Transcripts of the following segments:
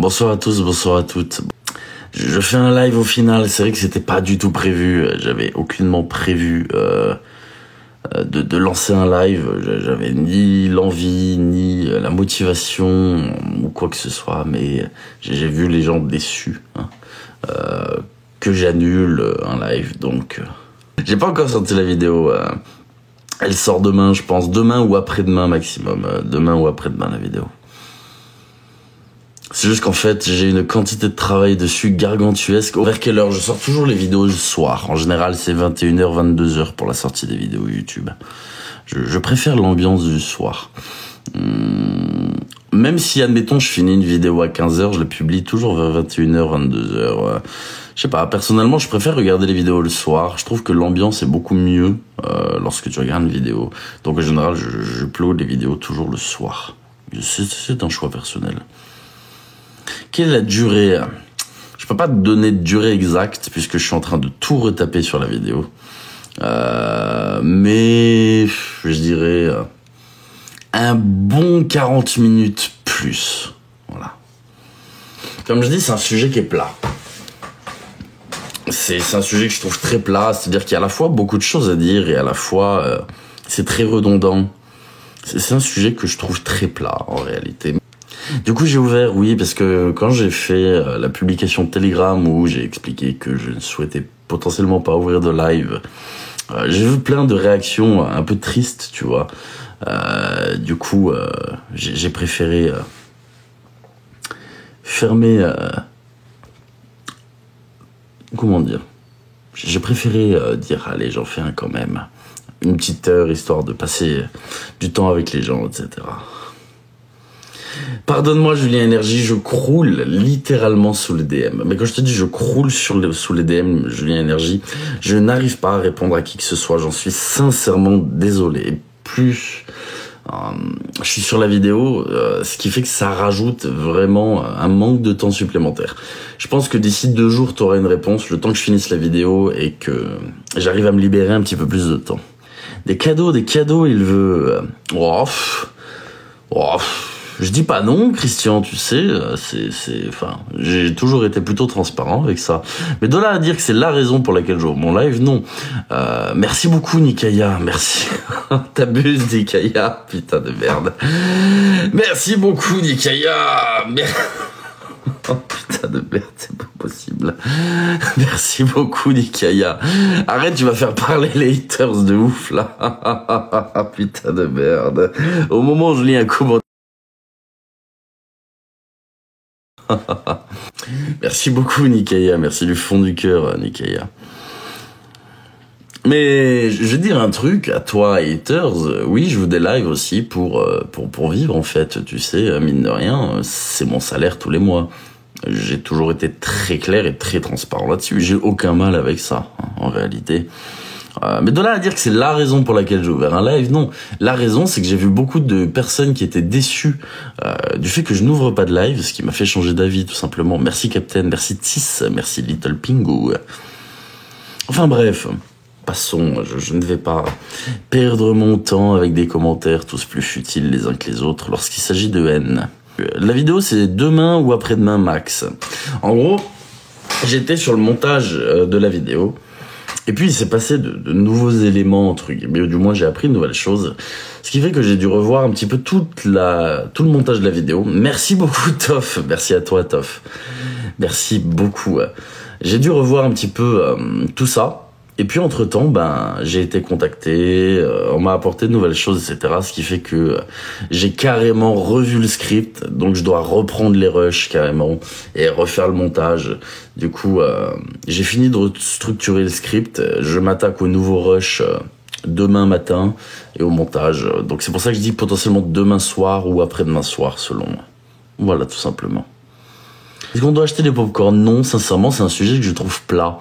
Bonsoir à tous, bonsoir à toutes. Je fais un live au final, c'est vrai que c'était pas du tout prévu, j'avais aucunement prévu de lancer un live, j'avais ni l'envie, ni la motivation, ou quoi que ce soit, mais j'ai vu les gens déçus, que j'annule un live, donc... J'ai pas encore sorti la vidéo, elle sort demain, je pense, demain ou après-demain maximum, demain ou après-demain la vidéo. C'est juste qu'en fait, j'ai une quantité de travail dessus gargantuesque. Vers quelle heure? Je sors toujours les vidéos le soir. En général, c'est 21h, 22h pour la sortie des vidéos YouTube. Je préfère l'ambiance du soir. Même si, admettons, je finis une vidéo à 15h, je la publie toujours vers 21h, 22h. Je sais pas, personnellement, je préfère regarder les vidéos le soir. Je trouve que l'ambiance est beaucoup mieux lorsque tu regardes une vidéo. Donc en général, je upload les vidéos toujours le soir. C'est un choix personnel. Quelle est la durée? Je peux pas te donner de durée exacte puisque je suis en train de tout retaper sur la vidéo. Mais je dirais un bon 40 minutes plus. Voilà. Comme je dis, c'est un sujet qui est plat. C'est un sujet que je trouve très plat, c'est-à-dire qu'il y a à la fois beaucoup de choses à dire et à la fois c'est très redondant. C'est un sujet que je trouve très plat en réalité. Du coup, j'ai ouvert, oui, parce que quand j'ai fait la publication de Telegram où j'ai expliqué que je ne souhaitais potentiellement pas ouvrir de live, j'ai vu plein de réactions un peu tristes, tu vois. Du coup, j'ai préféré fermer... comment dire? J'ai préféré dire, allez, j'en fais un quand même. Une petite heure, histoire de passer du temps avec les gens, etc. Pardonne-moi Julien Énergie, je croule littéralement sous les DM. Mais quand je te dis je croule sous les DM, Julien Énergie, je n'arrive pas à répondre à qui que ce soit. J'en suis sincèrement désolé. Plus je suis sur la vidéo, ce qui fait que ça rajoute vraiment un manque de temps supplémentaire. Je pense que d'ici 2 jours, tu auras une réponse, le temps que je finisse la vidéo et que j'arrive à me libérer un petit peu plus de temps. Des cadeaux, il veut... Je dis pas non, Christian, tu sais, enfin, j'ai toujours été plutôt transparent avec ça. Mais de là à dire que c'est la raison pour laquelle j'ouvre mon live, non. Merci beaucoup, Nikaya, merci. T'abuses, Nikaya, putain de merde. Merci beaucoup, Nikaya. Oh putain de merde, c'est pas possible. Merci beaucoup, Nikaya. Arrête, tu vas faire parler les haters de ouf, là. Putain de merde. Au moment où je lis un commentaire, merci beaucoup Nikaya, merci du fond du cœur Nikaya. Mais je vais dire un truc à toi haters, oui je veux des lives aussi pour vivre en fait, tu sais, mine de rien, c'est mon salaire tous les mois. J'ai toujours été très clair et très transparent là-dessus, j'ai aucun mal avec ça en réalité. Mais de là à dire que c'est la raison pour laquelle j'ai ouvert un live, non. La raison, c'est que j'ai vu beaucoup de personnes qui étaient déçues du fait que je n'ouvre pas de live, ce qui m'a fait changer d'avis, tout simplement. Merci Captain, merci Tis, merci Little Pingu. Enfin bref, passons, je ne vais pas perdre mon temps avec des commentaires tous plus futiles les uns que les autres lorsqu'il s'agit de haine. La vidéo, c'est demain ou après-demain max. En gros, j'étais sur le montage de la vidéo. Et puis il s'est passé de nouveaux éléments, entre guillemets, du moins j'ai appris de nouvelles choses, ce qui fait que j'ai dû revoir un petit peu tout le montage de la vidéo. Merci beaucoup Toff, merci à toi Toff, merci beaucoup. J'ai dû revoir un petit peu tout ça, et puis entre temps, j'ai été contacté, on m'a apporté de nouvelles choses, etc. Ce qui fait que j'ai carrément revu le script, donc je dois reprendre les rushs carrément et refaire le montage. Du coup, j'ai fini de structurer le script, je m'attaque au nouveau rush demain matin et au montage. Donc c'est pour ça que je dis potentiellement demain soir ou après-demain soir selon moi. Voilà, tout simplement. Est-ce qu'on doit acheter des pop-corn? Non, sincèrement, c'est un sujet que je trouve plat.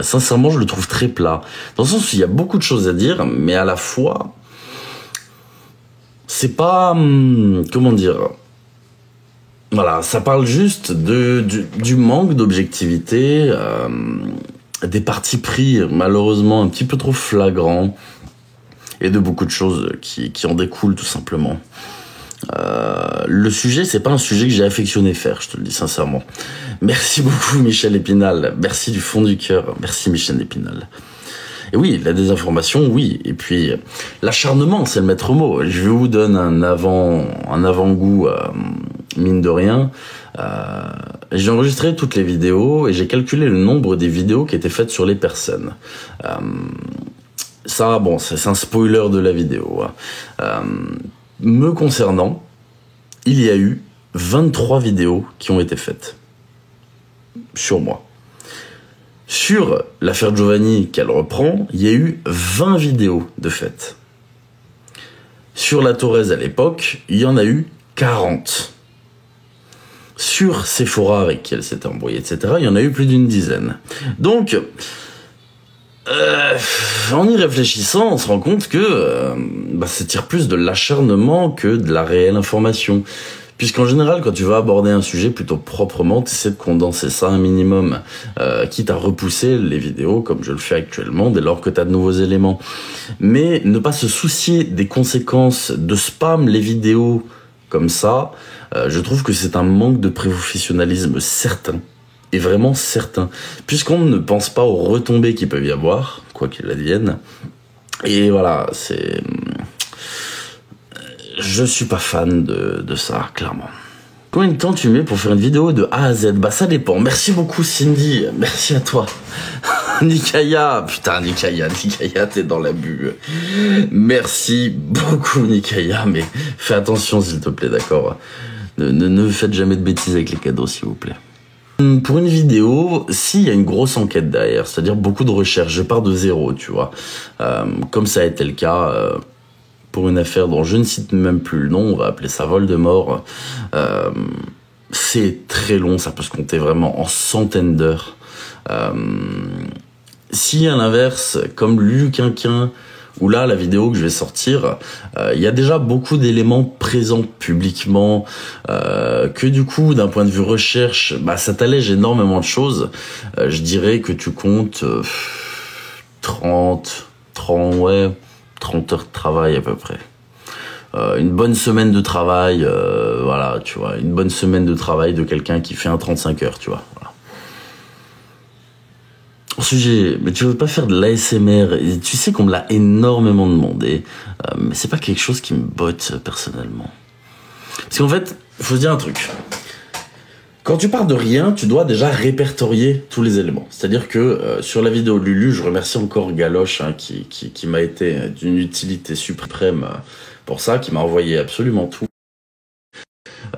Sincèrement, je le trouve très plat. Dans le sens où il y a beaucoup de choses à dire, mais à la fois, c'est pas... comment dire... Voilà, ça parle juste du manque d'objectivité, des partis pris malheureusement un petit peu trop flagrants, et de beaucoup de choses qui en découlent tout simplement. Le sujet, c'est pas un sujet que j'ai affectionné faire, je te le dis sincèrement. Merci beaucoup Michel Épinal, merci du fond du cœur, merci Michel Épinal. Et oui, la désinformation, oui. Et puis, l'acharnement, c'est le maître mot. Je vous donne un avant-goût, mine de rien. J'ai enregistré toutes les vidéos et j'ai calculé le nombre des vidéos qui étaient faites sur les personnes. Ça, bon, c'est un spoiler de la vidéo. Me concernant, il y a eu 23 vidéos qui ont été faites. Sur moi. Sur l'affaire Giovanni qu'elle reprend, il y a eu 20 vidéos de fait. Sur la Thorez à l'époque, il y en a eu 40. Sur Sephora avec qui elle s'était embrouillée, etc., il y en a eu plus d'une dizaine. Donc, en y réfléchissant, on se rend compte que ça tire plus de l'acharnement que de la réelle information. Puisqu'en général, quand tu vas aborder un sujet plutôt proprement, tu essaies de condenser ça un minimum, quitte à repousser les vidéos, comme je le fais actuellement, dès lors que tu as de nouveaux éléments. Mais ne pas se soucier des conséquences de spam les vidéos comme ça, je trouve que c'est un manque de professionnalisme certain, et vraiment certain, puisqu'on ne pense pas aux retombées qu'il peut y avoir, quoi qu'il advienne. Et voilà, c'est... Je suis pas fan de ça, clairement. Combien de temps tu mets pour faire une vidéo de A à Z? Bah ça dépend. Merci beaucoup Cindy, merci à toi. Nikaya, putain Nikaya, t'es dans l'abus. Merci beaucoup Nikaya, mais fais attention s'il te plaît, d'accord? Ne faites jamais de bêtises avec les cadeaux s'il vous plaît. Pour une vidéo, s'il y a une grosse enquête derrière, c'est-à-dire beaucoup de recherches, je pars de zéro, tu vois. Comme ça a été le cas... pour une affaire dont je ne cite même plus le nom, on va appeler ça Voldemort. C'est très long, ça peut se compter vraiment en centaines d'heures. Si à l'inverse, comme Lulu Quinquin, où là, la vidéo que je vais sortir, il y a déjà beaucoup d'éléments présents publiquement, que du coup, d'un point de vue recherche, ça t'allège énormément de choses. Je dirais que tu comptes 30 heures de travail à peu près. Une bonne semaine de travail, voilà, tu vois, une bonne semaine de travail de quelqu'un qui fait un 35 heures, tu vois. Voilà. Au sujet, mais tu veux pas faire de l'ASMR, et tu sais qu'on me l'a énormément demandé, mais c'est pas quelque chose qui me botte personnellement. Parce qu'en fait, faut se dire un truc. Quand tu pars de rien, tu dois déjà répertorier tous les éléments. C'est-à-dire que sur la vidéo de Lulu, je remercie encore Galoche qui m'a été d'une utilité suprême pour ça, qui m'a envoyé absolument tout.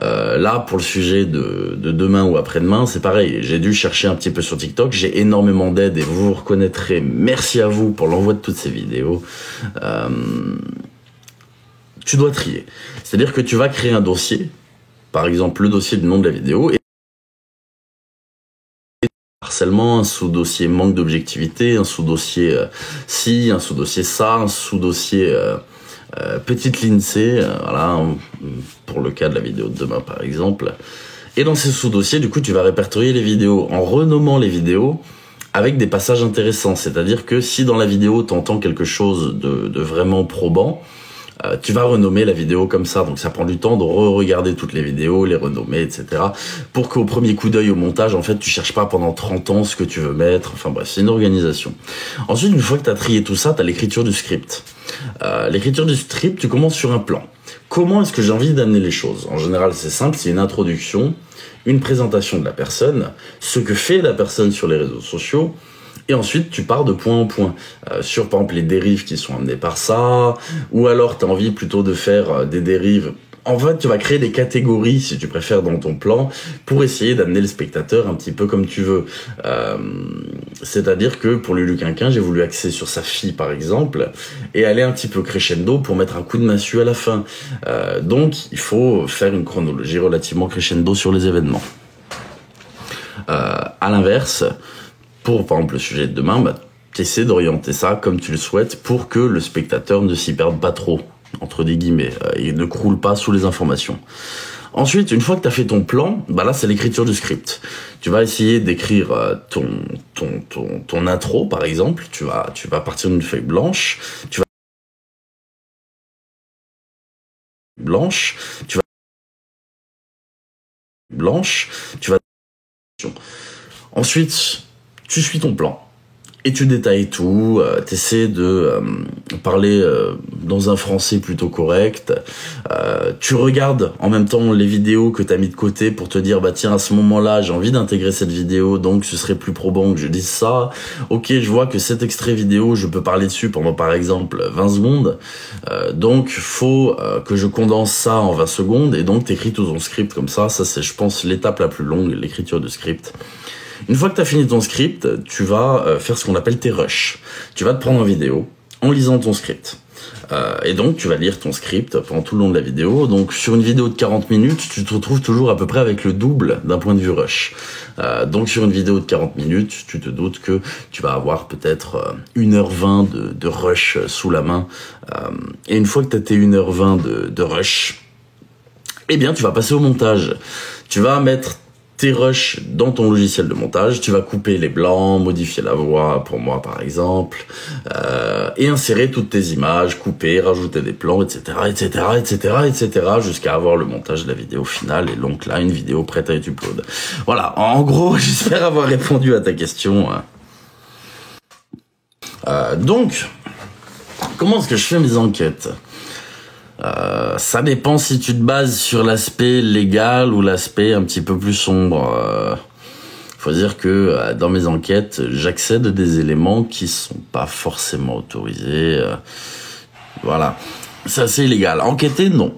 Là, pour le sujet de demain ou après-demain, c'est pareil. J'ai dû chercher un petit peu sur TikTok. J'ai énormément d'aide et vous vous reconnaîtrez. Merci à vous pour l'envoi de toutes ces vidéos. Tu dois trier. C'est-à-dire que tu vas créer un dossier, par exemple le dossier du nom de la vidéo, et harcèlement, un sous-dossier manque d'objectivité, un sous-dossier ci, un sous-dossier ça, un sous-dossier petite ligne C, voilà, pour le cas de la vidéo de demain par exemple. Et dans ces sous-dossiers, du coup, tu vas répertorier les vidéos en renommant les vidéos avec des passages intéressants. C'est-à-dire que si dans la vidéo, tu entends quelque chose de vraiment probant, tu vas renommer la vidéo comme ça. Donc ça prend du temps de re-regarder toutes les vidéos, les renommer, etc. Pour qu'au premier coup d'œil au montage, en fait, tu cherches pas pendant 30 ans ce que tu veux mettre. Enfin bref, c'est une organisation. Ensuite, une fois que tu as trié tout ça, tu as l'écriture du script. L'écriture du script, tu commences sur un plan. Comment est-ce que j'ai envie d'amener les choses? En général, c'est simple, c'est une introduction, une présentation de la personne, ce que fait la personne sur les réseaux sociaux, et ensuite tu pars de point en point, sur par exemple les dérives qui sont amenées par ça, ou alors tu as envie plutôt de faire des dérives. En fait, tu vas créer des catégories, si tu préfères, dans ton plan, pour essayer d'amener le spectateur un petit peu comme tu veux. C'est-à-dire que pour Lulu Quinquin, j'ai voulu axer sur sa fille, par exemple, et aller un petit peu crescendo pour mettre un coup de massue à la fin. Donc, il faut faire une chronologie relativement crescendo sur les événements. À l'inverse, pour, par exemple, le sujet de demain, tu essaies d'orienter ça comme tu le souhaites pour que le spectateur ne s'y perde pas trop, entre des guillemets, et ne croule pas sous les informations. Ensuite, une fois que tu as fait ton plan, là c'est l'écriture du script. Tu vas essayer d'écrire ton intro, par exemple. Tu vas partir d'une feuille blanche. Tu vas blanche, tu vas blanche, tu vas ensuite tu suis ton plan. Et tu détailles tout, t'essaies de parler dans un français plutôt correct. Tu regardes en même temps les vidéos que t'as mis de côté pour te dire bah tiens à ce moment-là j'ai envie d'intégrer cette vidéo donc ce serait plus probant que je dise ça. Ok, je vois que cet extrait vidéo je peux parler dessus pendant par exemple 20 secondes. Donc faut que je condense ça en 20 secondes et donc t'écris tout ton script comme ça. Ça c'est je pense l'étape la plus longue, l'écriture du script. Une fois que tu as fini ton script, tu vas faire ce qu'on appelle tes rushs. Tu vas te prendre en vidéo en lisant ton script. Et donc, tu vas lire ton script pendant tout le long de la vidéo. Donc, sur une vidéo de 40 minutes, tu te retrouves toujours à peu près avec le double d'un point de vue rush. Donc, sur une vidéo de 40 minutes, tu te doutes que tu vas avoir peut-être 1h20 de rush sous la main. Et une fois que tu as tes 1h20 de rush, eh bien, tu vas passer au montage. Tu vas mettre tes rushs dans ton logiciel de montage, tu vas couper les blancs, modifier la voix pour moi par exemple, et insérer toutes tes images, couper, rajouter des plans, etc., etc., etc., etc., jusqu'à avoir le montage de la vidéo finale et donc là une vidéo prête à être upload. Voilà, en gros, j'espère avoir répondu à ta question. Donc, comment est-ce que je fais mes enquêtes ? Ça dépend si tu te bases sur l'aspect légal ou l'aspect un petit peu plus sombre. Faut dire que dans mes enquêtes, j'accède à des éléments qui sont pas forcément autorisés. Voilà, c'est assez illégal. Enquêter, non.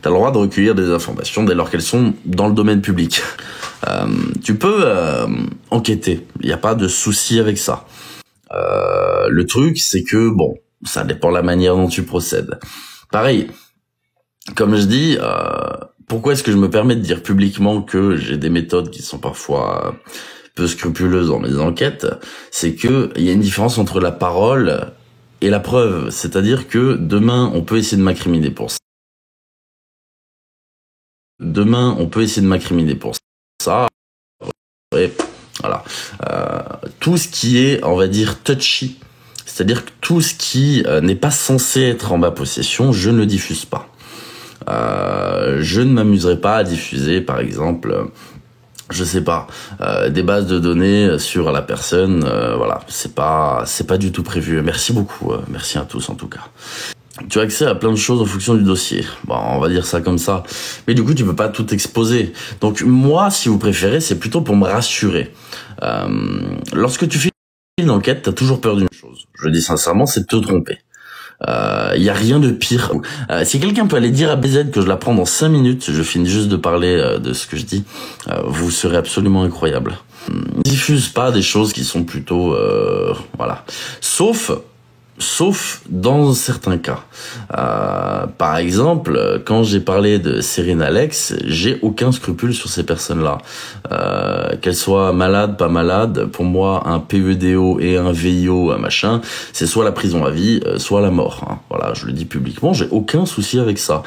T'as le droit de recueillir des informations dès lors qu'elles sont dans le domaine public. Tu peux enquêter, il n'y a pas de souci avec ça. Le truc, c'est que, bon, ça dépend de la manière dont tu procèdes. Pareil, comme je dis, pourquoi est-ce que je me permets de dire publiquement que j'ai des méthodes qui sont parfois peu scrupuleuses dans mes enquêtes? C'est que il y a une différence entre la parole et la preuve. C'est-à-dire que demain, on peut essayer de m'incriminer pour ça. Demain, on peut essayer de m'incriminer pour ça. Et voilà. Tout ce qui est, on va dire, touchy, c'est-à-dire que tout ce qui n'est pas censé être en ma possession, je ne le diffuse pas. Je ne m'amuserai pas à diffuser, par exemple, je sais pas, des bases de données sur la personne. Voilà, c'est pas du tout prévu. Merci beaucoup, merci à tous en tout cas. Tu as accès à plein de choses en fonction du dossier. Bon, on va dire ça comme ça. Mais du coup, tu peux pas tout exposer. Donc moi, si vous préférez, c'est plutôt pour me rassurer. Lorsque tu fais une enquête, t'as toujours peur d'une chose. Je le dis sincèrement, c'est de te tromper. Y a rien de pire. Si quelqu'un peut aller dire à BZ que je la prends dans 5 minutes, je finis juste de parler de ce que je dis, vous serez absolument incroyable. Diffuse pas des choses qui sont plutôt... voilà. Sauf dans certains cas. Par exemple, quand j'ai parlé de Serena Alex, j'ai aucun scrupule sur ces personnes-là. Qu'elles soient malades, pas malades, pour moi, un PEDO et un VIO, un machin, c'est soit la prison à vie, soit la mort. Hein. Voilà, je le dis publiquement, j'ai aucun souci avec ça.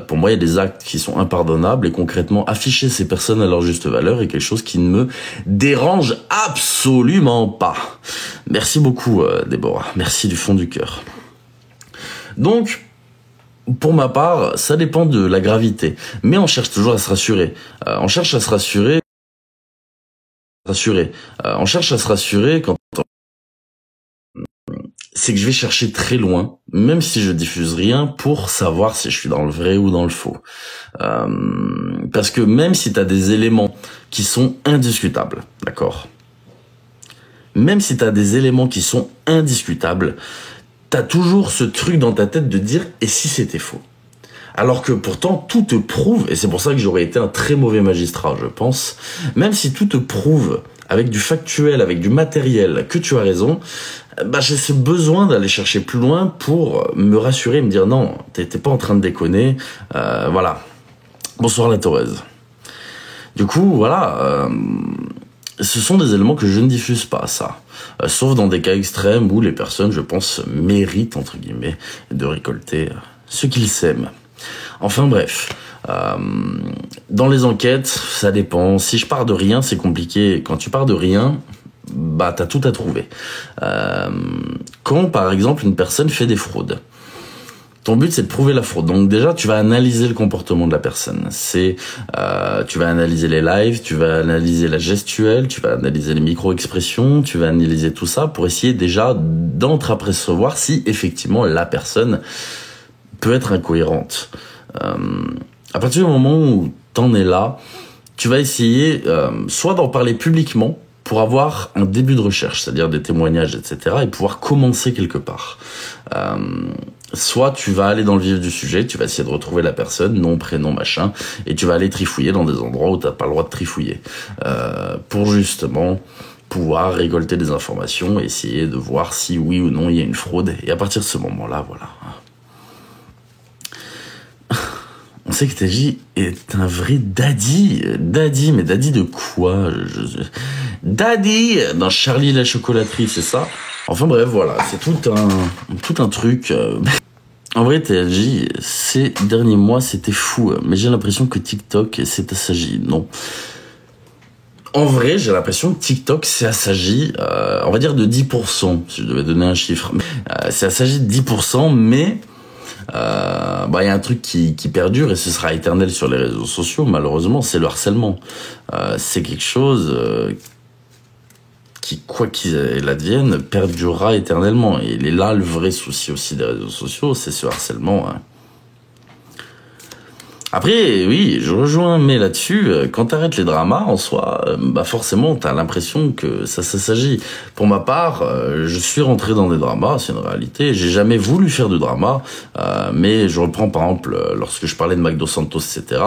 Pour moi, il y a des actes qui sont impardonnables et concrètement, afficher ces personnes à leur juste valeur est quelque chose qui ne me dérange absolument pas. Merci beaucoup, Déborah. Merci du fond du cœur. Donc, pour ma part, ça dépend de la gravité. Mais on cherche toujours à se rassurer. On cherche à se rassurer. On cherche à se rassurer quand c'est que je vais chercher très loin, même si je diffuse rien, pour savoir si je suis dans le vrai ou dans le faux. Parce que même si tu as des éléments qui sont indiscutables, d'accord ? Même si t'as des éléments qui sont indiscutables, t'as toujours ce truc dans ta tête de dire « et si c'était faux ?» Alors que pourtant, tout te prouve, et c'est pour ça que j'aurais été un très mauvais magistrat, je pense, même si tout te prouve, avec du factuel, avec du matériel, que tu as raison, bah j'ai ce besoin d'aller chercher plus loin pour me rassurer, me dire « non, t'es pas en train de déconner, voilà. » Bonsoir la Thorez. Du coup, voilà... ce sont des éléments que je ne diffuse pas, ça. Sauf dans des cas extrêmes où les personnes, je pense, méritent, entre guillemets, de récolter ce qu'ils sèment. Enfin bref, dans les enquêtes, ça dépend. Si je pars de rien, c'est compliqué. Quand tu pars de rien, bah t'as tout à trouver. Quand, par exemple, une personne fait des fraudes, Ton but, c'est de prouver la fraude. Donc déjà, tu vas analyser le comportement de la personne. Tu vas analyser les lives, tu vas analyser la gestuelle, tu vas analyser les micro-expressions, tu vas analyser tout ça pour essayer déjà d'entreapercevoir si effectivement la personne peut être incohérente. À partir du moment où t'en es là, tu vas essayer soit d'en parler publiquement pour avoir un début de recherche, c'est-à-dire des témoignages, etc., et pouvoir commencer quelque part. Soit tu vas aller dans le vif du sujet, tu vas essayer de retrouver la personne, nom, prénom, machin, et tu vas aller trifouiller dans des endroits où t'as pas le droit de trifouiller, pour justement pouvoir récolter des informations et essayer de voir si oui ou non il y a une fraude. Et à partir de ce moment-là, voilà. On sait que Taji est un vrai daddy. Daddy, mais daddy de quoi? Daddy dans Charlie la chocolaterie, c'est ça? Enfin bref, voilà, c'est tout un truc. En vrai, Taji, ces derniers mois, c'était fou. Mais j'ai l'impression que TikTok s'est assagi. Non. En vrai, j'ai l'impression que TikTok s'est assagi, on va dire de 10%, si je devais donner un chiffre. C'est assagi de 10%, mais... y a un truc qui perdure et ce sera éternel sur les réseaux sociaux, malheureusement, c'est le harcèlement. C'est quelque chose qui, quoi qu'il advienne, perdurera éternellement. Et il est là le vrai souci aussi des réseaux sociaux, c'est ce harcèlement. Après, oui, je rejoins, mais là-dessus, quand t'arrêtes les dramas, en soi, forcément, t'as l'impression que ça s'agit. Pour ma part, je suis rentré dans des dramas, c'est une réalité. J'ai jamais voulu faire de drama, mais je reprends par exemple, lorsque je parlais de McDo Santos, etc.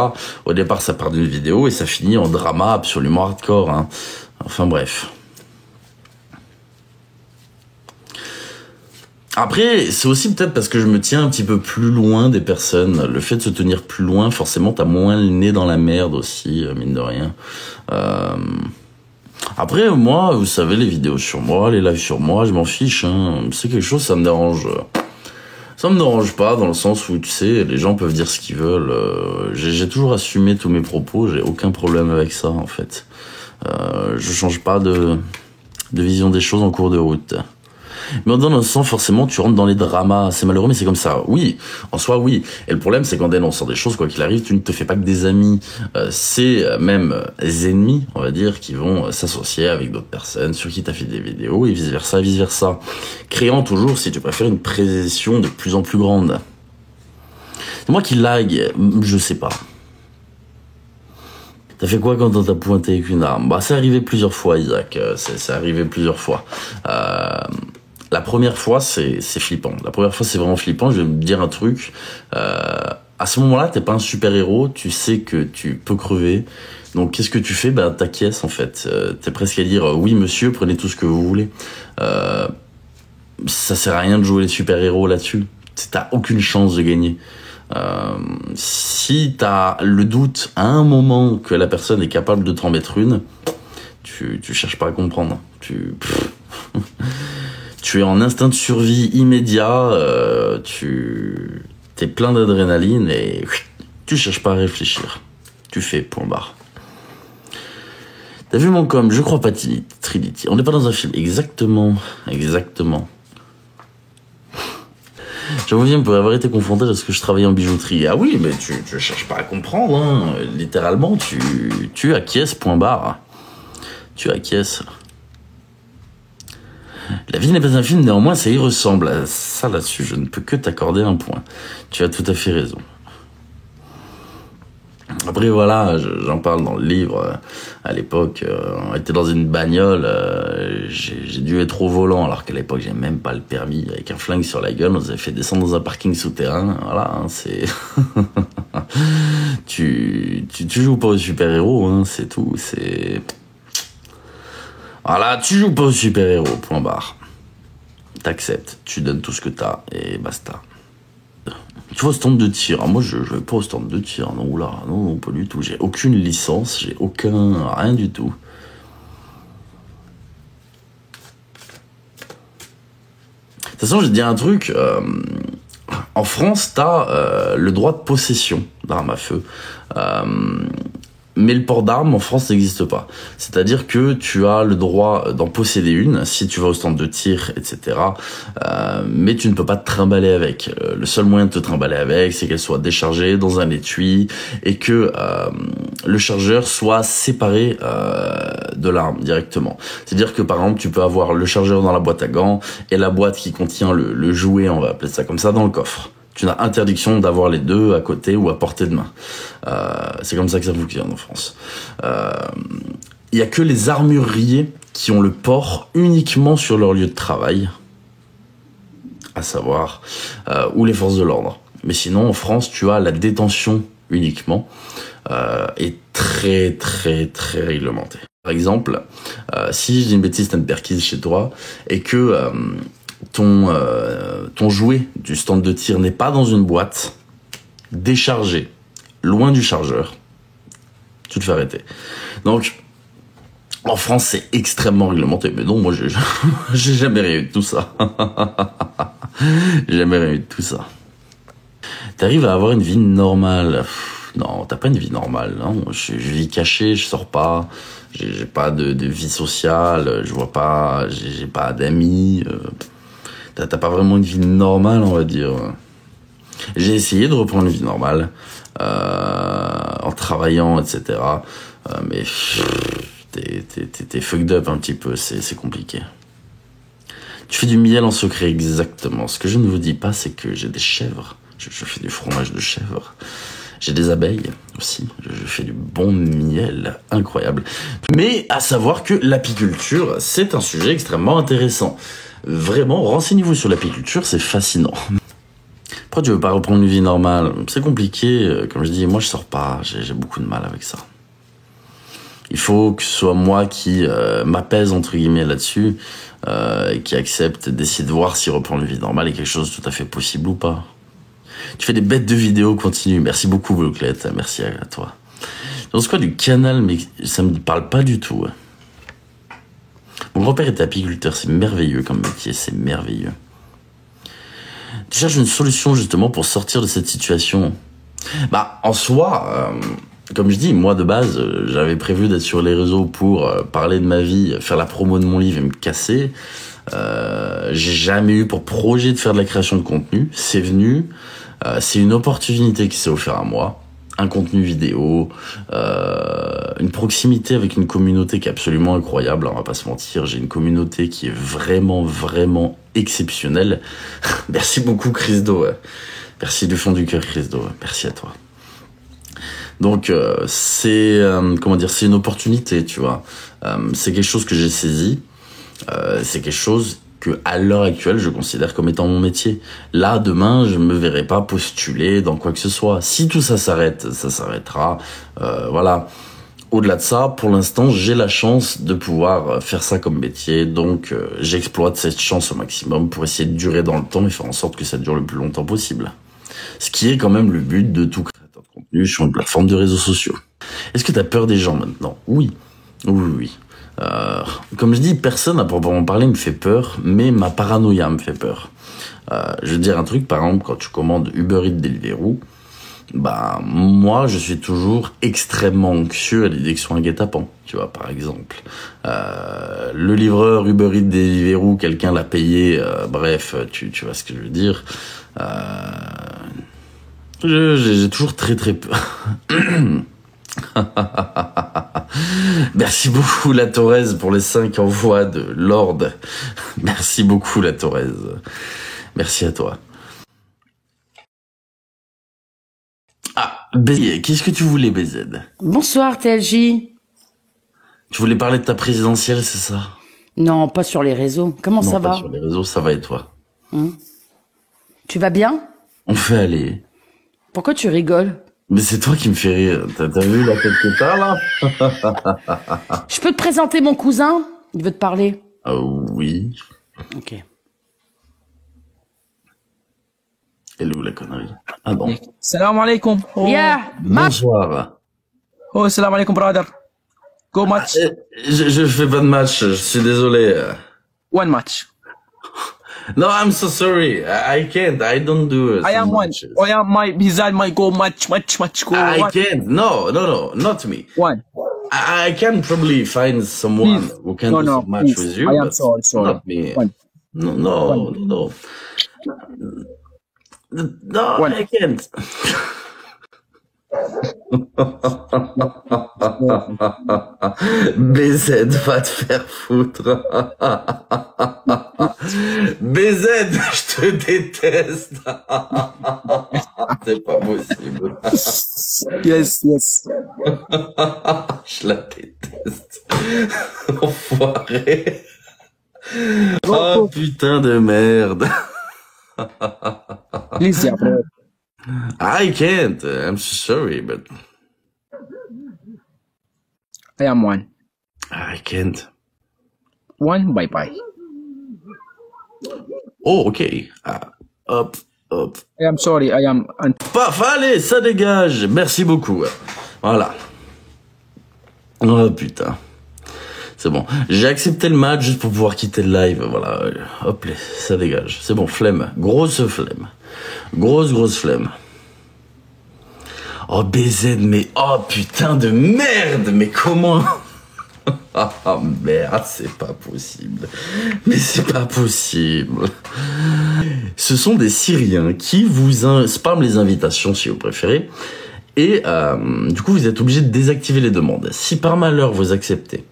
Au départ, ça part d'une vidéo et ça finit en drama absolument hardcore. Hein. Enfin bref. Après, c'est aussi peut-être parce que je me tiens un petit peu plus loin des personnes. Le fait de se tenir plus loin, forcément, t'as moins le nez dans la merde aussi, mine de rien. Après, moi, vous savez, les vidéos sur moi, les lives sur moi, je m'en fiche. Hein. C'est quelque chose, ça me dérange. Ça me dérange pas, dans le sens où, tu sais, les gens peuvent dire ce qu'ils veulent. J'ai toujours assumé tous mes propos, j'ai aucun problème avec ça, en fait. Je change pas de vision des choses en cours de route. Mais dans un sens, forcément, tu rentres dans les dramas. C'est malheureux, mais c'est comme ça. Oui, en soi, oui. Et le problème, c'est qu'en dénonçant des choses, quoi qu'il arrive, tu ne te fais pas que des amis. C'est même des ennemis, on va dire, qui vont s'associer avec d'autres personnes sur qui t'as fait des vidéos, et vice-versa, vice-versa. Créant toujours, si tu préfères, une pression de plus en plus grande. C'est moi qui lag, je sais pas. T'as fait quoi quand on t'a pointé avec une arme? C'est arrivé plusieurs fois, Isaac. C'est arrivé plusieurs fois. La première fois, c'est flippant. La première fois, c'est vraiment flippant. Je vais me dire un truc. À ce moment-là, t'es pas un super-héros. Tu sais que tu peux crever. Donc, qu'est-ce que tu fais? T'acquiesces, en fait. T'es presque à dire, oui, monsieur, prenez tout ce que vous voulez. Ça sert à rien de jouer les super-héros là-dessus. T'as aucune chance de gagner. Si t'as le doute à un moment que la personne est capable de t'en mettre une, tu cherches pas à comprendre. Tu es en instinct de survie immédiat, t'es plein d'adrénaline et tu cherches pas à réfléchir. Tu fais point barre. T'as vu mon com? Je crois pas Trinity. On n'est pas dans un film. Exactement. J'avoue bien, pour avoir été confronté à ce que je travaillais en bijouterie. Ah oui, mais tu cherches pas à comprendre, hein. Littéralement, tu acquiesces, point barre. Tu acquiesces. La vie n'est pas un film, néanmoins, ça y ressemble. Ça, là-dessus, je ne peux que t'accorder un point. Tu as tout à fait raison. Après, voilà, j'en parle dans le livre. À l'époque, on était dans une bagnole. J'ai dû être au volant, alors qu'à l'époque, j'ai même pas le permis. Avec un flingue sur la gueule, on nous avait fait descendre dans un parking souterrain. Voilà, hein, c'est... tu joues pas au super-héros, hein, c'est tout. C'est... Voilà, tu joues pas au super-héros, point barre. T'acceptes, tu donnes tout ce que t'as, et basta. Tu vois, au stand de tir. Moi, je vais pas au stand de tir. Non, oula, non, pas du tout. J'ai aucune licence, j'ai rien du tout. De toute façon, je vais te dire un truc. En France, t'as le droit de possession d'armes à feu. Mais le port d'armes en France n'existe pas. C'est-à-dire que tu as le droit d'en posséder une si tu vas au stand de tir, etc. Mais tu ne peux pas te trimballer avec. Le seul moyen de te trimballer avec, c'est qu'elle soit déchargée dans un étui et que le chargeur soit séparé de l'arme directement. C'est-à-dire que par exemple, tu peux avoir le chargeur dans la boîte à gants et la boîte qui contient le jouet, on va appeler ça comme ça, dans le coffre. Tu as interdiction d'avoir les deux à côté ou à portée de main. C'est comme ça que ça fonctionne en France. Il y a que les armuriers qui ont le port uniquement sur leur lieu de travail, à savoir, ou les forces de l'ordre. Mais sinon, en France, tu as la détention uniquement, et très très très réglementé. Par exemple, si je dis une bêtise, t'as une perquise chez toi, et que ton jouet du stand de tir n'est pas dans une boîte, déchargé, loin du chargeur, tu te fais arrêter. Donc, en France, c'est extrêmement réglementé. Mais non, moi, j'ai jamais rien eu de tout ça. J'ai jamais rien eu de tout ça. T'arrives à avoir une vie normale. Non, t'as pas une vie normale. Non, je vis caché, je sors pas. J'ai pas de vie sociale. Je vois pas. J'ai pas d'amis. T'as pas vraiment une vie normale, on va dire. J'ai essayé de reprendre une vie normale, en travaillant, etc. Mais t'es fucked up un petit peu, c'est compliqué. Tu fais du miel en secret, exactement. Ce que je ne vous dis pas, c'est que j'ai des chèvres. Je fais du fromage de chèvre. J'ai des abeilles aussi. Je fais du bon miel, incroyable. Mais à savoir que l'apiculture, c'est un sujet extrêmement intéressant. Vraiment, renseignez-vous sur l'apiculture, c'est fascinant. Pourquoi tu veux pas reprendre une vie normale? C'est compliqué, comme je dis, moi je sors pas, j'ai beaucoup de mal avec ça. Il faut que ce soit moi qui m'apaise entre guillemets là-dessus, et qui accepte d'essayer de voir si reprendre une vie normale est quelque chose de tout à fait possible ou pas. Tu fais des bêtes de vidéos continues, merci beaucoup Bloclette, merci à toi. Dans ce quoi du canal, mais ça me parle pas du tout. Mon grand-père était apiculteur, c'est merveilleux comme métier, c'est merveilleux. Tu cherches une solution justement pour sortir de cette situation. Bah, en soi, comme je dis, moi de base, j'avais prévu d'être sur les réseaux pour parler de ma vie, faire la promo de mon livre et me casser. J'ai jamais eu pour projet de faire de la création de contenu. C'est venu, c'est une opportunité qui s'est offerte à moi. Un contenu vidéo, une proximité avec une communauté qui est absolument incroyable, on va pas se mentir, j'ai une communauté qui est vraiment, vraiment exceptionnelle. Merci beaucoup Chrisdo, merci du fond du cœur Chrisdo, merci à toi. Donc c'est c'est une opportunité, tu vois. C'est quelque chose que j'ai saisi, c'est quelque chose que à l'heure actuelle je considère comme étant mon métier. Là demain je me verrai pas postuler dans quoi que ce soit. Si tout ça s'arrête, ça s'arrêtera. Voilà. Au-delà de ça, pour l'instant j'ai la chance de pouvoir faire ça comme métier, donc j'exploite cette chance au maximum pour essayer de durer dans le temps et faire en sorte que ça dure le plus longtemps possible. Ce qui est quand même le but de tout créateur de contenu sur une plateforme de réseaux sociaux. Est-ce que t'as peur des gens maintenant? Oui. Oui. Comme je dis, personne à proprement parler me fait peur, mais ma paranoïa me fait peur. Je veux dire un truc, par exemple, quand tu commandes Uber Eats Deliveroo, bah moi je suis toujours extrêmement anxieux à l'idée que ce soit un guet-apens, tu vois, par exemple. Le livreur Uber Eats Deliveroo, quelqu'un l'a payé, bref, tu vois ce que je veux dire. J'ai toujours très peur. Merci beaucoup la Torres pour les 5 envois de Lord. Merci beaucoup la Torres. Merci à toi. Ah, BZ, qu'est-ce que tu voulais BZ? Bonsoir TLJ. Tu voulais parler de ta présidentielle, c'est ça? Non, pas sur les réseaux. Comment non, ça pas va? sur les réseaux, ça va et toi? Tu vas bien? On fait aller. Pourquoi tu rigoles? Mais c'est toi qui me fais rire. T'as vu la tête que t'as là? Je peux te présenter mon cousin? Il veut te parler. Oui. Ok. Elle est où la connerie? Ah bon. Salam alaikum. Oh. Yeah, Bonsoir. Oh, salam alaikum, brother. Go match. Je fais pas de match, je suis désolé. One match. No, I'm so sorry. I can't. I don't do I am some one. matches. I am my Bizal, my go match go. I One. can't. No, not me. One. I can probably find someone Please. who can No, do no, some match please. with you, I am but sorry. not me. One. No. No, One. I can't. BZ, va te faire foutre. BZ, je te déteste. C'est pas possible. Yes. Je la déteste. Enfoiré. Oh putain de merde. Please, yeah, bro. I can't. I'm so sorry, but I am one. I can't. One, bye. Oh, ok. Hop. I am sorry, I am... Paf, allez, ça dégage. Merci beaucoup. Voilà. Oh putain. C'est bon. J'ai accepté le match juste pour pouvoir quitter le live. Voilà. Hop, ça dégage. C'est bon, flemme. Grosse flemme. Grosse flemme. Oh BZ, mais oh putain de merde. Mais comment? Ah merde, c'est pas possible. Mais c'est pas possible. Ce sont des Syriens qui vous spamment les invitations si vous préférez. Et du coup, vous êtes obligé de désactiver les demandes. Si par malheur vous acceptez,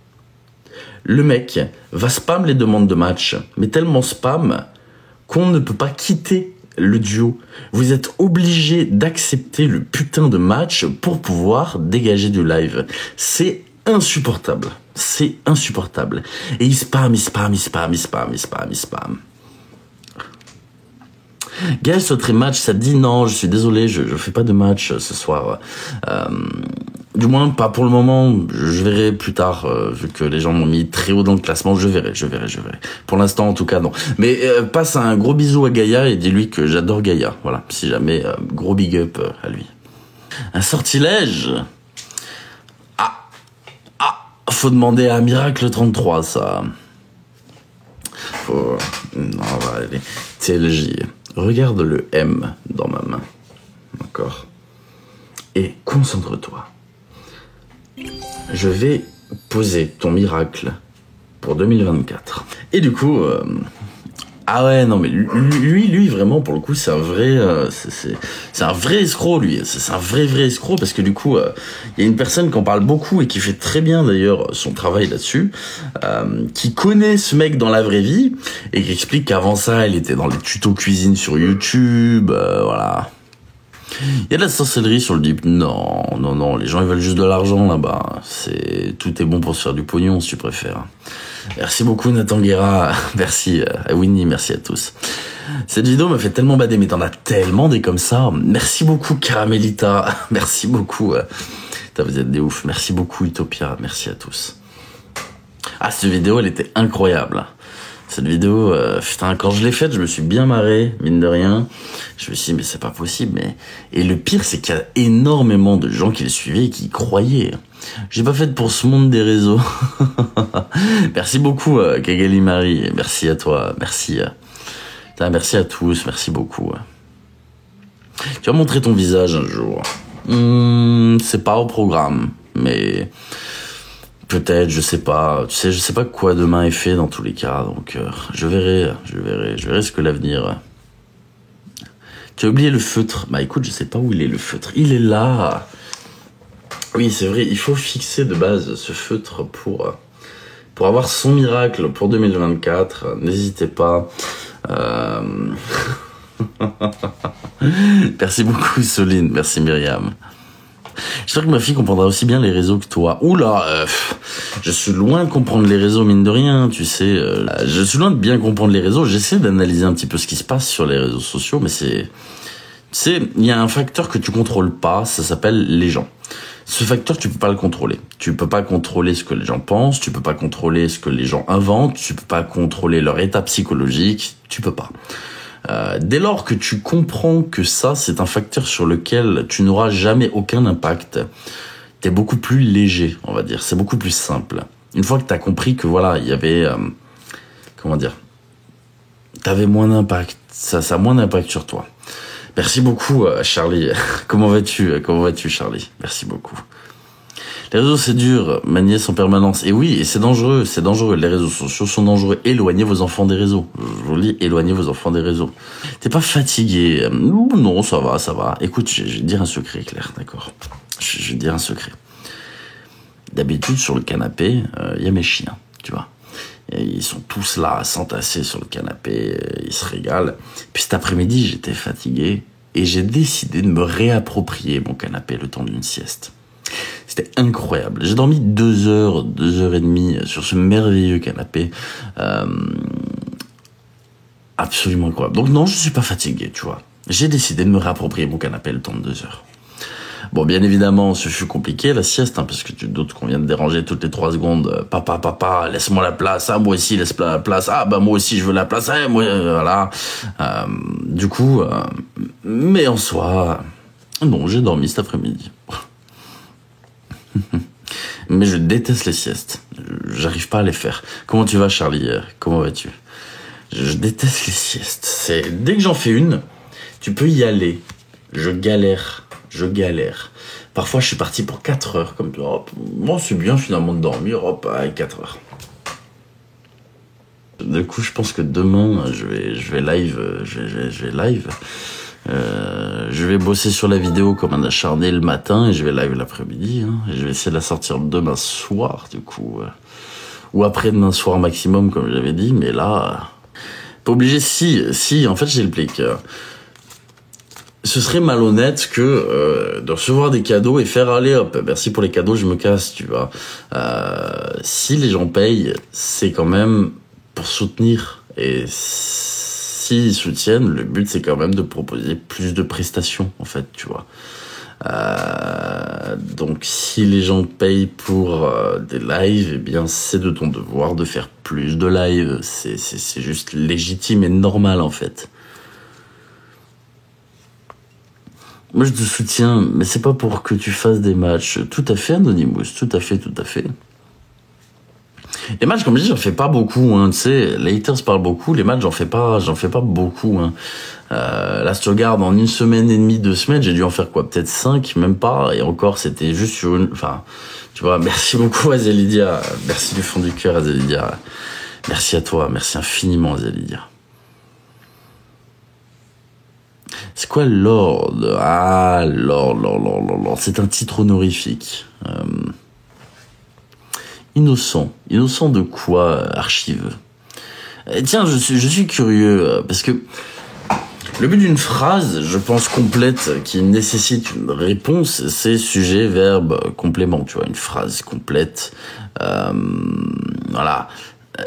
le mec va spam les demandes de match, mais tellement spam qu'on ne peut pas quitter le duo. Vous êtes obligé d'accepter le putain de match pour pouvoir dégager du live. C'est insupportable. C'est insupportable. Et il spam. Gaël souhaiterait match, ça dit non, je suis désolé, je fais pas de match ce soir. Du moins pas pour le moment, je verrai plus tard, vu que les gens m'ont mis très haut dans le classement, je verrai. Pour l'instant en tout cas non. Mais passe un gros bisou à Gaïa et dis-lui que j'adore Gaïa, voilà, si jamais, gros big up à lui. Un sortilège. Faut demander à Miracle 33 ça. Non, on va aller. TLJ. Regarde le M dans ma main. D'accord. Et concentre-toi. Je vais poser ton miracle pour 2024. Et du coup, ah ouais, non mais lui vraiment pour le coup c'est un vrai, c'est un vrai escroc lui. C'est un vrai escroc parce que du coup, il y a une personne qui en parle beaucoup et qui fait très bien d'ailleurs son travail là-dessus, qui connaît ce mec dans la vraie vie et qui explique qu'avant ça, il était dans les tutos cuisine sur YouTube, voilà. Il y a de la sorcellerie sur le deep. Non, les gens ils veulent juste de l'argent là-bas. Tout est bon pour se faire du pognon si tu préfères. Merci beaucoup Nathan Guerra, merci à Winnie, merci à tous. Cette vidéo m'a fait tellement bader, mais t'en as tellement des comme ça. Merci beaucoup Caramelita, merci beaucoup. Putain, vous êtes des ouf, merci beaucoup Utopia, merci à tous. Ah, cette vidéo elle était incroyable. Cette vidéo, putain, quand je l'ai faite, je me suis bien marré, mine de rien. Je me suis dit, mais c'est pas possible, mais... Et le pire, c'est qu'il y a énormément de gens qui le suivaient et qui y croyaient. J'ai pas fait pour ce monde des réseaux. Merci beaucoup, Kagali Marie. Merci à toi, merci. Putain, merci à tous, merci beaucoup. Tu vas montrer ton visage un jour. C'est pas au programme, mais... Peut-être, je sais pas. Tu sais, je sais pas quoi demain est fait dans tous les cas. Donc, je verrai ce que l'avenir. Tu as oublié le feutre. Bah écoute, je sais pas où il est le feutre. Il est là. Oui, c'est vrai. Il faut fixer de base ce feutre pour avoir son miracle pour 2024. N'hésitez pas. Merci beaucoup, Soline. Merci, Myriam. J'espère que ma fille comprendra aussi bien les réseaux que toi. Oula, je suis loin de comprendre les réseaux, mine de rien, tu sais. Je suis loin de bien comprendre les réseaux. J'essaie d'analyser un petit peu ce qui se passe sur les réseaux sociaux, mais tu sais, il y a un facteur que tu contrôles pas, ça s'appelle les gens. Ce facteur, tu peux pas le contrôler. Tu peux pas contrôler ce que les gens pensent, tu peux pas contrôler ce que les gens inventent, tu peux pas contrôler leur état psychologique, tu peux pas. Dès lors que tu comprends que ça, c'est un facteur sur lequel tu n'auras jamais aucun impact, t'es beaucoup plus léger, on va dire. C'est beaucoup plus simple. Une fois que t'as compris que voilà, il y avait, comment dire, t'avais moins d'impact. Ça a moins d'impact sur toi. Merci beaucoup, Charlie. Comment vas-tu, Charlie? Merci beaucoup. Les réseaux, c'est dur, ma nièce en permanence. Et oui, et c'est dangereux. Les réseaux sociaux sont dangereux. Éloignez vos enfants des réseaux. Je vous le dis, éloignez vos enfants des réseaux. T'es pas fatigué? Non, ça va. Écoute, je vais te dire un secret, Claire, d'accord? Je vais te dire un secret. D'habitude, sur le canapé, y a mes chiens, tu vois. Et ils sont tous là, à s'entasser sur le canapé, ils se régalent. Puis cet après-midi, j'étais fatigué et j'ai décidé de me réapproprier mon canapé le temps d'une sieste. C'était incroyable. J'ai dormi 2 heures, 2 heures et demie sur ce merveilleux canapé. Absolument incroyable. Donc non, je suis pas fatigué, tu vois. J'ai décidé de me réapproprier mon canapé le temps de 2 heures. Bon, bien évidemment, ce fut compliqué, la sieste, parce que tu te doutes qu'on vient de déranger toutes les 3 secondes. Papa, laisse-moi la place. Ah, moi aussi, laisse-moi la place. Ah, bah, moi aussi, je veux la place. Ah, moi, voilà. Du coup, mais en soi, non, j'ai dormi cet après-midi. Mais je déteste les siestes. J'arrive pas à les faire. Comment tu vas, Charlie? Comment vas-tu? Je déteste les siestes. Dès que j'en fais une, tu peux y aller. Je galère. Parfois, je suis parti pour 4 heures, comme toi. Bon, c'est bien finalement de dormir, 4 heures. Du coup, je pense que demain, je vais live. Je vais bosser sur la vidéo comme un acharné le matin et je vais live l'après-midi. Et je vais essayer de la sortir demain soir, du coup. Ou après-demain soir maximum, comme j'avais dit. Mais là, pas obligé. Si, en fait, j'explique. Ce serait malhonnête que de recevoir des cadeaux et faire aller hop, merci pour les cadeaux, je me casse, tu vois. Si les gens payent, c'est quand même pour soutenir. Et s'ils soutiennent, le but c'est quand même de proposer plus de prestations, en fait, tu vois. Donc si les gens payent pour des lives, eh bien c'est de ton devoir de faire plus de lives. C'est juste légitime et normal, en fait. Moi, je te soutiens, mais c'est pas pour que tu fasses des matchs. Tout à fait, Anonymous, tout à fait. Les matchs, comme je dis, j'en fais pas beaucoup, tu sais, les haters parlent beaucoup, les matchs, j'en fais pas beaucoup, là, si tu regardes, en 1 semaine et demie, 2 semaines, j'ai dû en faire quoi, peut-être 5, même pas, et encore, c'était juste sur tu vois, merci beaucoup, Azelidia, merci du fond du cœur, Azelidia, merci à toi, merci infiniment, Azelidia. C'est quoi Lord? Ah, Lord. C'est un titre honorifique. Innocent de quoi, Archive? Tiens, je suis curieux, parce que le but d'une phrase, je pense, complète, qui nécessite une réponse, c'est sujet, verbe, complément, tu vois, une phrase complète. Voilà.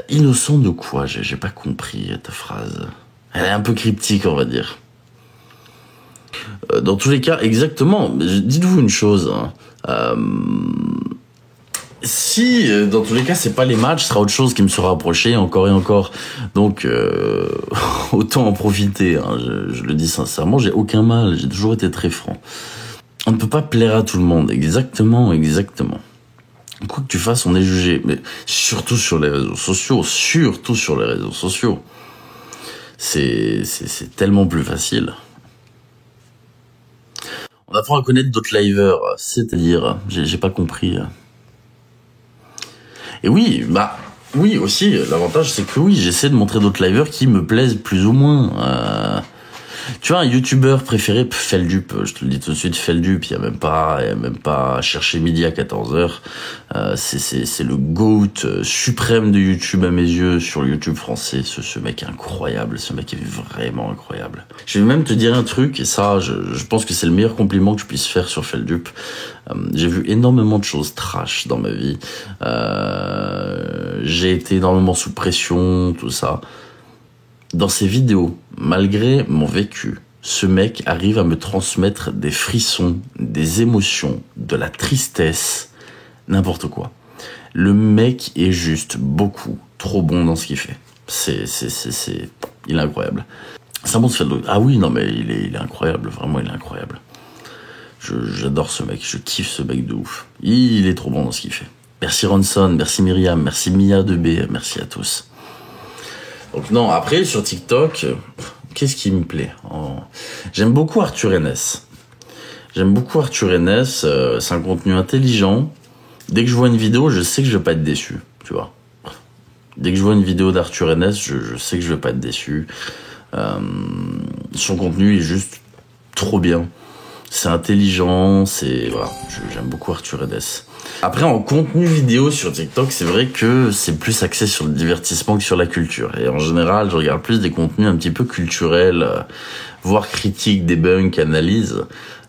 Innocent de quoi? J'ai pas compris ta phrase. Elle est un peu cryptique, on va dire. Dans tous les cas, exactement. Dites-vous une chose. Si, dans tous les cas, c'est pas les matchs, ce sera autre chose qui me sera approché encore et encore. Donc, autant en profiter. Je le dis sincèrement, j'ai aucun mal. J'ai toujours été très franc. On ne peut pas plaire à tout le monde. Exactement. Quoi que tu fasses, on est jugé. Mais surtout sur les réseaux sociaux. C'est tellement plus facile. On apprend à connaître d'autres liveurs, c'est-à-dire, j'ai pas compris. Et oui, aussi, l'avantage c'est que oui, j'essaie de montrer d'autres liveurs qui me plaisent plus ou moins. Tu vois, un youtubeur préféré, Feldup, je te le dis tout de suite, Feldup, il y a même pas à chercher midi à 14h. C'est le GOAT suprême de YouTube à mes yeux, sur le YouTube français. Ce mec est incroyable, ce mec est vraiment incroyable. Je vais même te dire un truc, et ça, je pense que c'est le meilleur compliment que je puisse faire sur Feldup. J'ai vu énormément de choses trash dans ma vie. J'ai été énormément sous pression, tout ça. Dans ses vidéos, malgré mon vécu, ce mec arrive à me transmettre des frissons, des émotions, de la tristesse, n'importe quoi. Le mec est juste beaucoup trop bon dans ce qu'il fait. Il est incroyable. Ça montre fait. Ah oui, non mais il est incroyable, vraiment il est incroyable. J'adore ce mec, je kiffe ce mec de ouf. Il est trop bon dans ce qu'il fait. Merci Ronson, merci Myriam, merci Mia 2B, merci à tous. Donc non, après, sur TikTok, qu'est-ce qui me plaît? J'aime beaucoup Arthur Enès. C'est un contenu intelligent. Dès que je vois une vidéo, je sais que je vais pas être déçu, tu vois. Dès que je vois une vidéo d'Arthur Enès, je sais que je vais pas être déçu. Son contenu est juste trop bien. C'est intelligent, voilà. J'aime beaucoup Arthur Enès. Après, en contenu vidéo sur TikTok, c'est vrai que c'est plus axé sur le divertissement que sur la culture. Et en général, je regarde plus des contenus un petit peu culturels, voire critiques, debunk, analyse.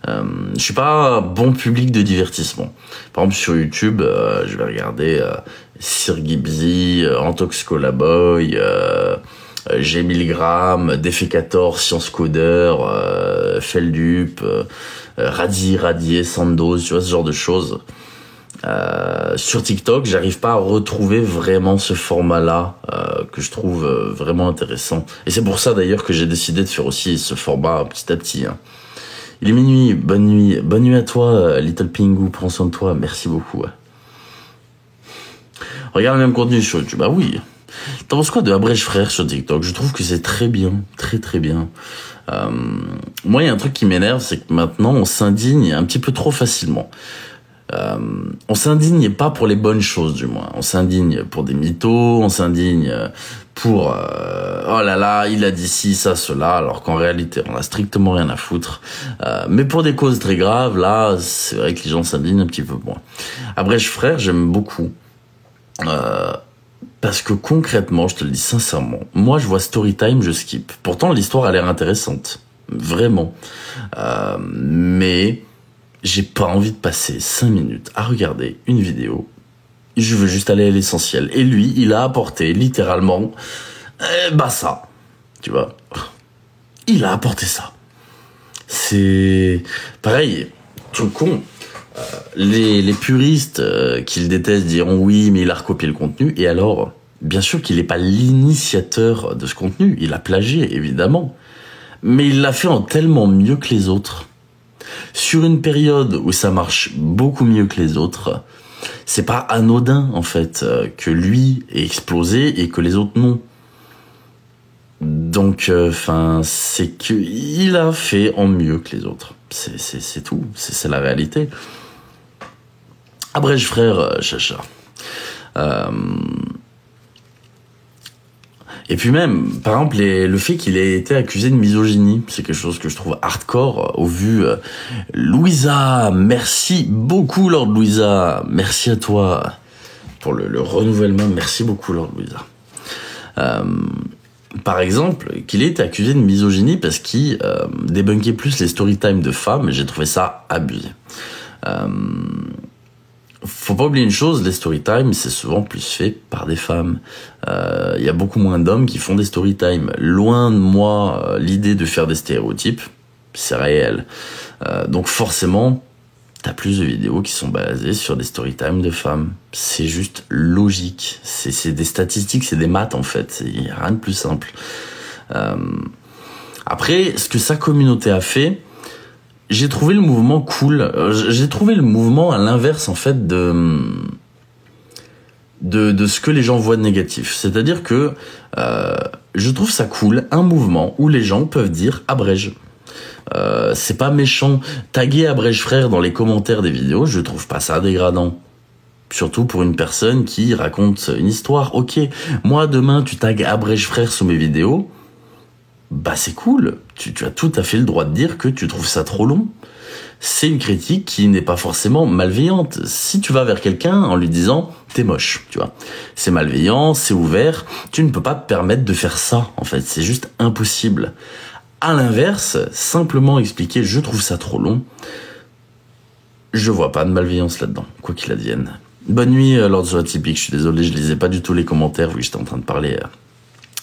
Je suis pas bon public de divertissement. Par exemple, sur YouTube, je vais regarder Sir Gibbsy, Antox Colaboy, G1000 Défécator, Science Codeur, Feldup, Radier, Sandoz, tu vois, ce genre de choses. Sur TikTok, j'arrive pas à retrouver vraiment ce format-là que je trouve vraiment intéressant. Et c'est pour ça d'ailleurs que j'ai décidé de faire aussi ce format petit à petit. Hein. Il est minuit, bonne nuit à toi, Little Pingu, prends soin de toi, merci beaucoup. Ouais. Regarde le même contenu sur YouTube, ah oui. T'en penses quoi de Abrège Frère sur TikTok? Je trouve que c'est très bien, très bien. Moi, il y a un truc qui m'énerve, c'est que maintenant, on s'indigne un petit peu trop facilement. On s'indigne pas pour les bonnes choses, du moins. On s'indigne pour des mythos, on s'indigne pour oh là là, il a dit ci, ça, cela, alors qu'en réalité, on a strictement rien à foutre. Mais pour des causes très graves, là, c'est vrai que les gens s'indignent un petit peu moins. Abrège Frère, j'aime beaucoup. Parce que concrètement, je te le dis sincèrement, moi je vois Storytime, je skip. Pourtant l'histoire a l'air intéressante, vraiment. Mais j'ai pas envie de passer 5 minutes à regarder une vidéo. Je veux juste aller à l'essentiel. Et lui, il a apporté littéralement, ça, tu vois. Il a apporté ça. C'est pareil, truc con. Les puristes qui le détestent diront oui, mais il a recopié le contenu. Et alors, bien sûr qu'il n'est pas l'initiateur de ce contenu. Il a plagié, évidemment. Mais il l'a fait en tellement mieux que les autres. Sur une période où ça marche beaucoup mieux que les autres, c'est pas anodin, en fait, que lui ait explosé et que les autres non. Donc, c'est que il a fait en mieux que les autres. C'est tout. C'est la réalité. Abrège Frère, chacha. Et puis même, par exemple, le fait qu'il ait été accusé de misogynie, c'est quelque chose que je trouve hardcore au vu. Louisa, merci beaucoup, Lord Louisa. Merci à toi pour le renouvellement. Merci beaucoup, Lord Louisa. Par exemple, qu'il ait été accusé de misogynie parce qu'il débunkait plus les storytime de femmes, j'ai trouvé ça abusé. Faut pas oublier une chose, les storytime, c'est souvent plus fait par des femmes. Il y a beaucoup moins d'hommes qui font des storytime. Loin de moi l'idée de faire des stéréotypes, c'est réel. Donc forcément, t'as plus de vidéos qui sont basées sur des storytime de femmes. C'est juste logique. C'est des statistiques, c'est des maths en fait. Il y a rien de plus simple. Après, ce que sa communauté a fait, j'ai trouvé le mouvement cool. J'ai trouvé le mouvement à l'inverse en fait de ce que les gens voient de négatif. C'est-à-dire que je trouve ça cool, un mouvement où les gens peuvent dire abrège. C'est pas méchant. Taguer Abrège Frère dans les commentaires des vidéos, je trouve pas ça dégradant. Surtout pour une personne qui raconte une histoire. Ok, moi demain tu tagues Abrège Frère sous mes vidéos, bah c'est cool. Tu as tout à fait le droit de dire que tu trouves ça trop long. C'est une critique qui n'est pas forcément malveillante. Si tu vas vers quelqu'un en lui disant t'es moche, tu vois, c'est malveillant, c'est ouvert, tu ne peux pas te permettre de faire ça en fait, c'est juste impossible. À l'inverse, simplement expliquer je trouve ça trop long, je vois pas de malveillance là-dedans, quoi qu'il advienne. Bonne nuit Lord Zoatypique, je suis désolé, je lisais pas du tout les commentaires vu que j'étais en train de parler.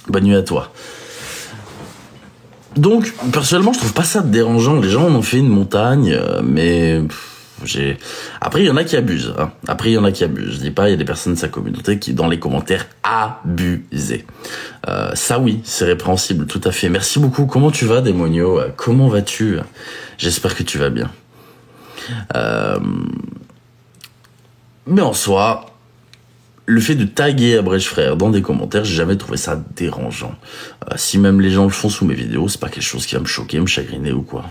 Bonne nuit à toi. Donc, personnellement, je trouve pas ça dérangeant. Les gens en ont fait une montagne, mais après, il y en a qui abusent. Hein. Je dis pas, il y a des personnes de sa communauté qui, dans les commentaires, abusaient. Ça, oui, c'est répréhensible, tout à fait. Merci beaucoup. Comment tu vas, Démonio? Comment vas-tu? J'espère que tu vas bien. Mais en soi, le fait de taguer Abrèche Frère dans des commentaires, j'ai jamais trouvé ça dérangeant. Si même les gens le font sous mes vidéos, c'est pas quelque chose qui va me choquer, me chagriner ou quoi.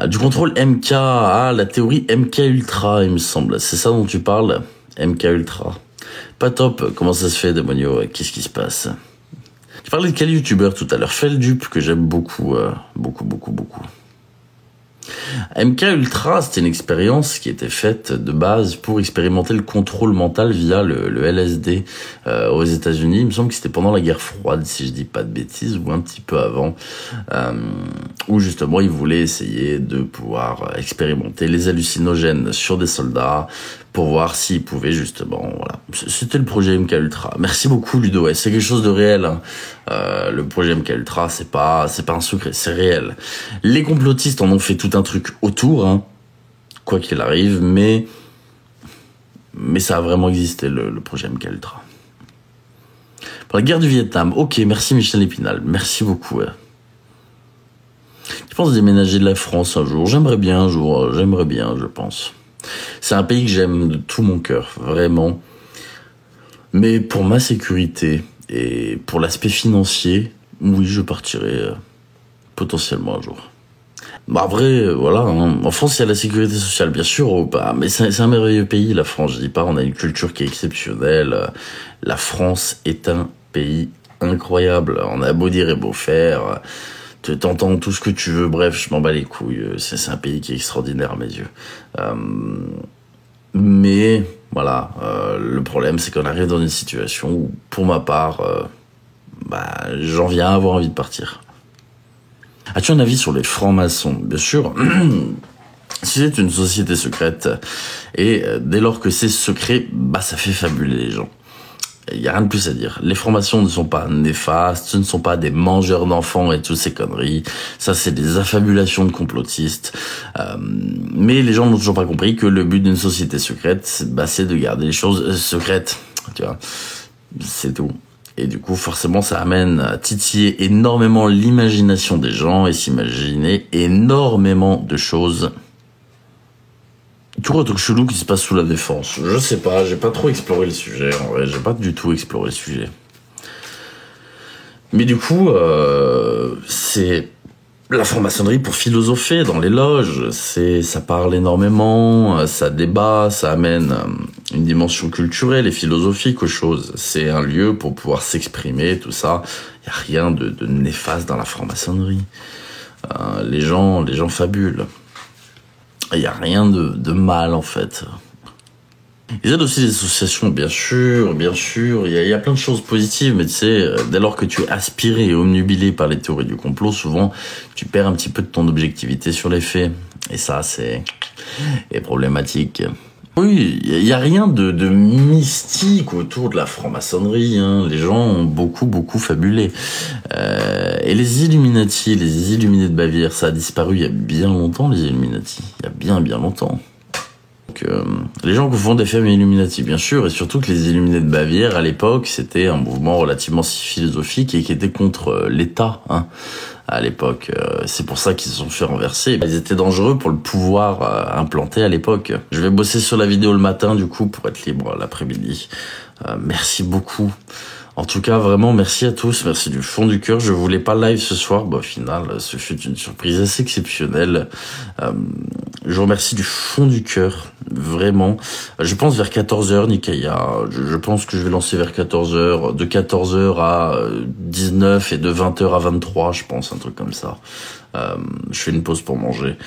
Du contrôle MK, la théorie MK Ultra, il me semble. C'est ça dont tu parles? MK Ultra. Pas top, comment ça se fait, Demonio? Qu'est-ce qui se passe? Tu parlais de quel youtubeur tout à l'heure? Feldup, que j'aime beaucoup, beaucoup. MK Ultra, c'était une expérience qui était faite de base pour expérimenter le contrôle mental via le LSD aux États-Unis. Il me semble que c'était pendant la guerre froide, si je dis pas de bêtises, ou un petit peu avant, où justement ils voulaient essayer de pouvoir expérimenter les hallucinogènes sur des soldats pour voir s'ils pouvaient justement, voilà. C'était le projet MK Ultra. Merci beaucoup Ludo, ouais, c'est quelque chose de réel. Hein. Le projet MK Ultra, c'est pas un secret, c'est réel. Les complotistes en ont fait tout un truc autour, hein, quoi qu'il arrive, mais ça a vraiment existé le projet MK Ultra. Pour la guerre du Vietnam, ok, merci Michel Épinal, merci beaucoup. Ouais. Je pense déménager de la France un jour, j'aimerais bien, je pense. C'est un pays que j'aime de tout mon cœur, vraiment. Mais pour ma sécurité et pour l'aspect financier, oui, je partirai potentiellement un jour. Bah, vrai, voilà. Hein. En France, il y a la sécurité sociale, bien sûr, mais c'est un merveilleux pays, la France. Je dis pas, on a une culture qui est exceptionnelle. La France est un pays incroyable. On a beau dire et beau faire. T'entends tout ce que tu veux, bref, je m'en bats les couilles. C'est un pays qui est extraordinaire à mes yeux. Mais voilà, le problème, c'est qu'on arrive dans une situation où, pour ma part, j'en viens à avoir envie de partir. As-tu un avis sur les francs-maçons? Bien sûr. Si c'est une société secrète, et dès lors que c'est secret, ça fait fabuler les gens. Il y a rien de plus à dire. Les francs-maçons ne sont pas néfastes, ce ne sont pas des mangeurs d'enfants et toutes ces conneries. Ça, c'est des affabulations de complotistes. Mais les gens n'ont toujours pas compris que le but d'une société secrète, c'est de garder les choses secrètes. Tu vois, c'est tout. Et du coup, forcément, ça amène à titiller énormément l'imagination des gens et s'imaginer énormément de choses. Tout un truc chelou qui se passe sous la défense. Je sais pas, j'ai pas trop exploré le sujet, en vrai, j'ai pas du tout exploré le sujet. Mais du coup, c'est la franc-maçonnerie pour philosopher dans les loges. Ça parle énormément, ça débat, ça amène une dimension culturelle et philosophique aux choses. C'est un lieu pour pouvoir s'exprimer, tout ça. Y a rien de néfaste dans la franc-maçonnerie. Les gens fabulent. Il n'y a rien de mal, en fait. Ils aident aussi les associations, bien sûr. Il y a plein de choses positives, mais tu sais, dès lors que tu es aspiré et omnubilé par les théories du complot, souvent, tu perds un petit peu de ton objectivité sur les faits. Et ça, c'est problématique. Oui, il y a rien de mystique autour de la franc-maçonnerie. Hein. Les gens ont beaucoup fabulé. Et les Illuminati, les Illuminés de Bavière, ça a disparu il y a bien longtemps, les Illuminati. Il y a bien longtemps. Donc, les gens confondent FM et Illuminati, bien sûr, et surtout que les Illuminés de Bavière, à l'époque, c'était un mouvement relativement philosophique et qui était contre l'État, hein, à l'époque. C'est pour ça qu'ils se sont fait renverser. Ils étaient dangereux pour le pouvoir implanté à l'époque. Je vais bosser sur la vidéo le matin, du coup, pour être libre l'après-midi. Merci beaucoup. En tout cas, vraiment, merci à tous, merci du fond du cœur. Je voulais pas live ce soir, au final, ce fut une surprise assez exceptionnelle. Je vous remercie du fond du cœur, vraiment. Je pense vers 14h, Nikaya. Je pense que je vais lancer vers 14h, de 14h à 19 et de 20h à 23, je pense, un truc comme ça. Je fais une pause pour manger.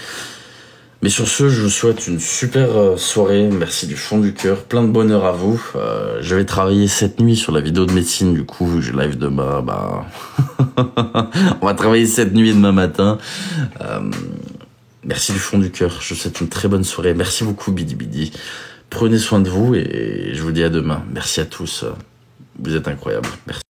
Mais sur ce, je vous souhaite une super soirée. Merci du fond du cœur. Plein de bonheur à vous. Je vais travailler cette nuit sur la vidéo de médecine. Du coup, vu que je live demain, on va travailler cette nuit et demain matin. Merci du fond du cœur. Je vous souhaite une très bonne soirée. Merci beaucoup, Bidi Bidi. Prenez soin de vous et je vous dis à demain. Merci à tous. Vous êtes incroyables. Merci.